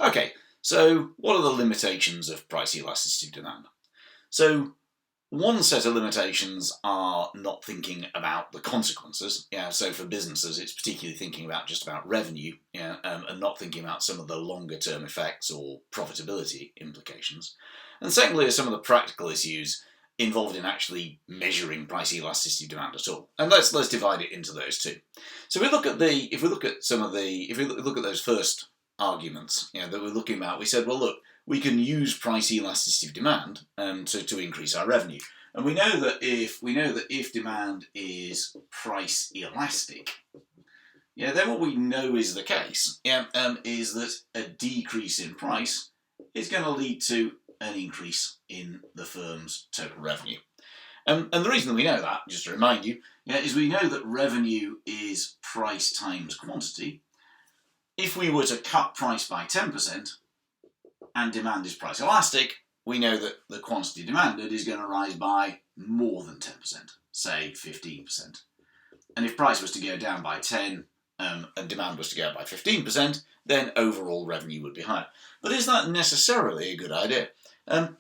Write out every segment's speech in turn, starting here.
Okay, so what are the limitations of price elasticity of demand? So one set of limitations are not thinking about the consequences. Yeah, so for businesses, it's particularly thinking about just about revenue, and not thinking about some of the longer term effects or profitability implications. And secondly, are some of the practical issues involved in actually measuring price elasticity of demand at all. And let's divide it into those two. So if we look at those first arguments, that we're looking at, we said, well, look, we can use price elasticity of demand to increase our revenue. And we know that if demand is price elastic, then what we know is the case, is that a decrease in price is going to lead to an increase in the firm's total revenue. And the reason that we know that, just to remind you, is we know that revenue is price times quantity. If we were to cut price by 10% and demand is price elastic, we know that the quantity demanded is going to rise by more than 10%, say 15%. And if price was to go down by 10 and demand was to go up by 15%, then overall revenue would be higher. But is that necessarily a good idea? The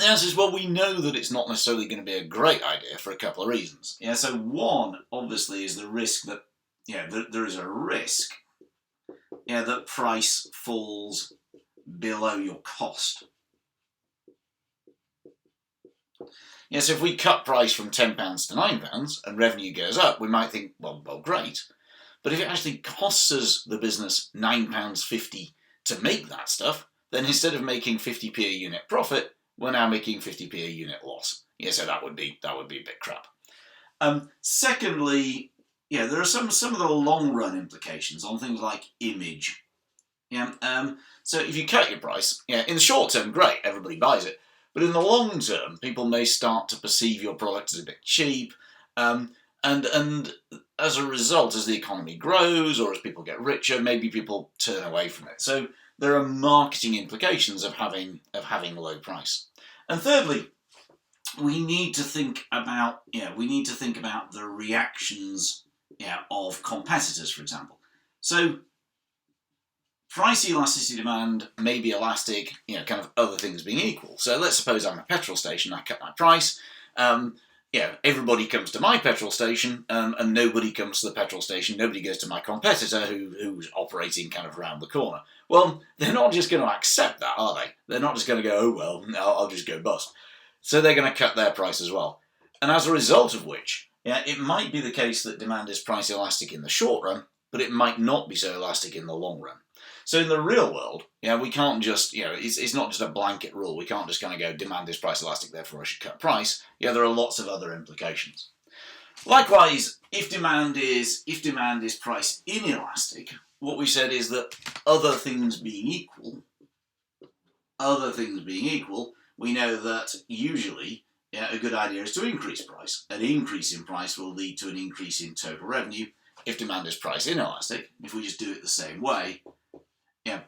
answer is, well, we know that it's not necessarily going to be a great idea for a couple of reasons. So one, obviously, is the risk that, there is a risk that price falls below your cost. So if we cut price from £10 to £9 and revenue goes up, we might think, well, great. But if it actually costs us the business £9.50 to make that stuff, then instead of making 50p a unit profit, we're now making 50p a unit loss. So that would be a bit crap. Secondly, there are some of the long run implications on things like image. So if you cut your price, in the short term, great, everybody buys it. But in the long term, people may start to perceive your product as a bit cheap, and as a result, as the economy grows or as people get richer, maybe people turn away from it. So there are marketing implications of having a low price. And thirdly, we need to think about the reactions of competitors, for example. So price elasticity demand may be elastic, kind of other things being equal. So let's suppose I'm a petrol station, I cut my price. Everybody comes to my petrol station, and nobody comes to the petrol station. Nobody goes to my competitor who's operating kind of around the corner. Well, they're not just going to accept that, are they? They're not just going to go, oh, well, I'll just go bust. So they're going to cut their price as well. And as a result of which, it might be the case that demand is price elastic in the short run, but it might not be so elastic in the long run. So in the real world, we can't just, it's not just a blanket rule. We can't just kind of go, demand is price elastic, therefore I should cut price. There are lots of other implications. Likewise, if demand is price inelastic, what we said is that other things being equal, we know that usually a good idea is to increase price. An increase in price will lead to an increase in total revenue. If demand is price inelastic, if we just do it the same way,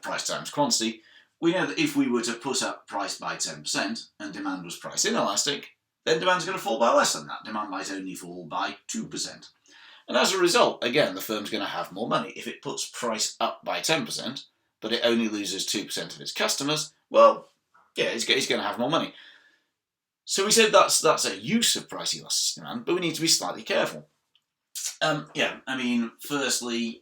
price times quantity, we know that if we were to put up price by 10% and demand was price inelastic, then demand's going to fall by less than that. Demand might only fall by 2%. And as a result, again, the firm's going to have more money. If it puts price up by 10%, but it only loses 2% of its customers, well, it's going to have more money. So we said that's a use of price elasticity demand, but we need to be slightly careful. Firstly,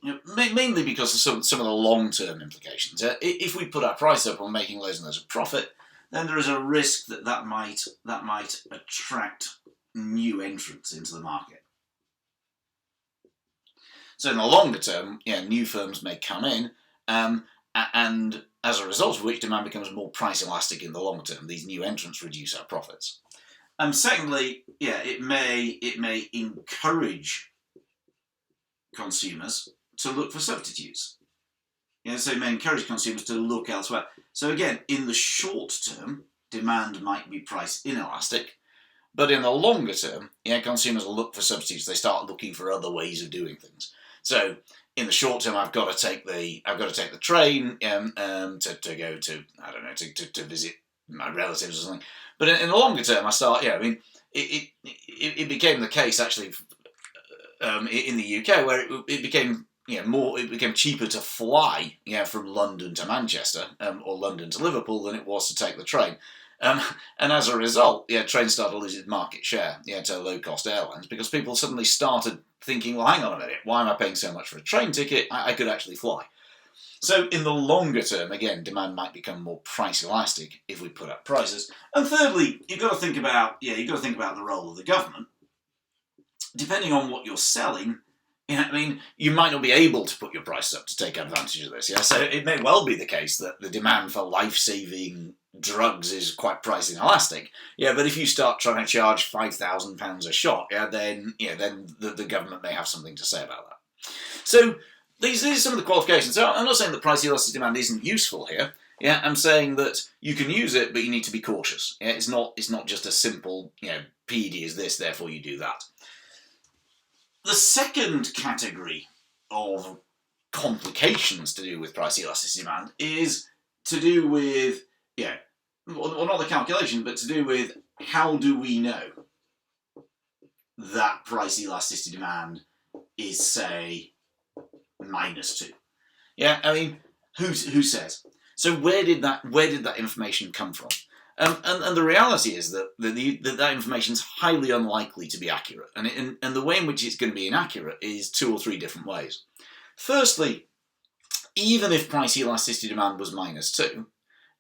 mainly because of some of the long-term implications. If we put our price up and we're making loads and loads of profit, then there is a risk that might attract new entrants into the market. So in the longer term, new firms may come in, and as a result of which demand becomes more price elastic in the long term. These new entrants reduce our profits. Secondly, it may encourage consumers to look for substitutes. So it may encourage consumers to look elsewhere. So again, in the short term, demand might be price inelastic, but in the longer term, consumers will look for substitutes. They start looking for other ways of doing things. So in the short term, I've got to take the train to go to, I don't know, to visit my relatives or something. But in the longer term, it became the case actually in the UK where it became it became cheaper to fly, from London to Manchester, or London to Liverpool than it was to take the train. And as a result, trains started losing market share, to low-cost airlines, because people suddenly started thinking, well, hang on a minute, why am I paying so much for a train ticket? I could actually fly. So in the longer term, again, demand might become more price elastic if we put up prices. And thirdly, you've got to think about the role of the government. Depending on what you're selling, you might not be able to put your prices up to take advantage of this. So it may well be the case that the demand for life-saving drugs is quite price inelastic. But if you start trying to charge £5,000 a shot, then the government may have something to say about that. So these are some of the qualifications. So I'm not saying that price elastic demand isn't useful here. I'm saying that you can use it, but you need to be cautious. It's not just a simple, PED is this, therefore you do that. The second category of complications to do with price elasticity demand is to do with, well, not the calculation, but to do with how do we know that price elasticity demand is, say, -2? Who says? So where did that information come from? And the reality is that that information is highly unlikely to be accurate. And the way in which it's going to be inaccurate is 2 or 3 different ways. Firstly, even if price elasticity demand was -2,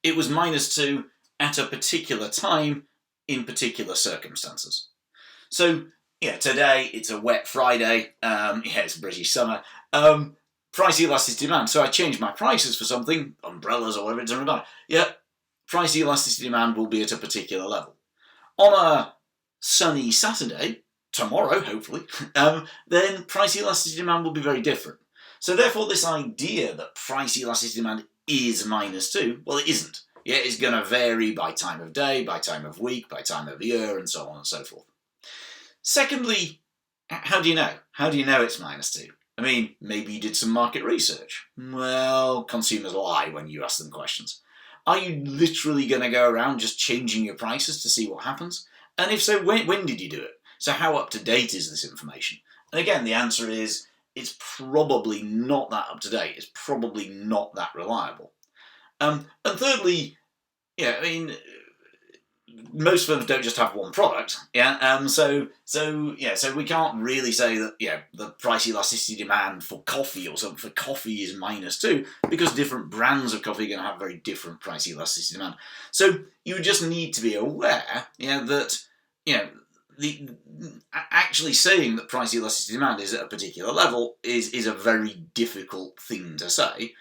it was -2 at a particular time in particular circumstances. So, today it's a wet Friday, it's British summer, price elasticity demand. So I change my prices for something, umbrellas or whatever, it doesn't matter. Price elasticity demand will be at a particular level. On a sunny Saturday, tomorrow hopefully, then price elasticity demand will be very different. So therefore this idea that price elasticity demand is -2, well, it isn't. It's going to vary by time of day, by time of week, by time of year, and so on and so forth. Secondly, how do you know? How do you know it's -2? Maybe you did some market research. Well, consumers lie when you ask them questions. Are you literally going to go around just changing your prices to see what happens? And if so, when did you do it? So how up to date is this information? And again, the answer is it's probably not that up to date. It's probably not that reliable. And thirdly, most firms don't just have one product, so we can't really say that, the price elasticity demand for coffee or something for coffee is -2, because different brands of coffee are going to have very different price elasticity demand. So you just need to be aware, that, actually saying that price elasticity demand is at a particular level is a very difficult thing to say.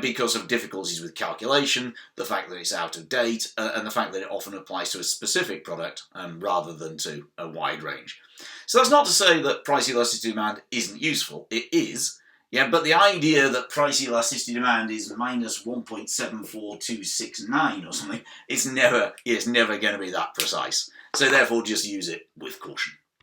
Because of difficulties with calculation, the fact that it's out of date, and the fact that it often applies to a specific product rather than to a wide range. So that's not to say that price elasticity demand isn't useful. It is, but the idea that price elasticity demand is -1.74269 or something, it's never going to be that precise. So therefore just use it with caution.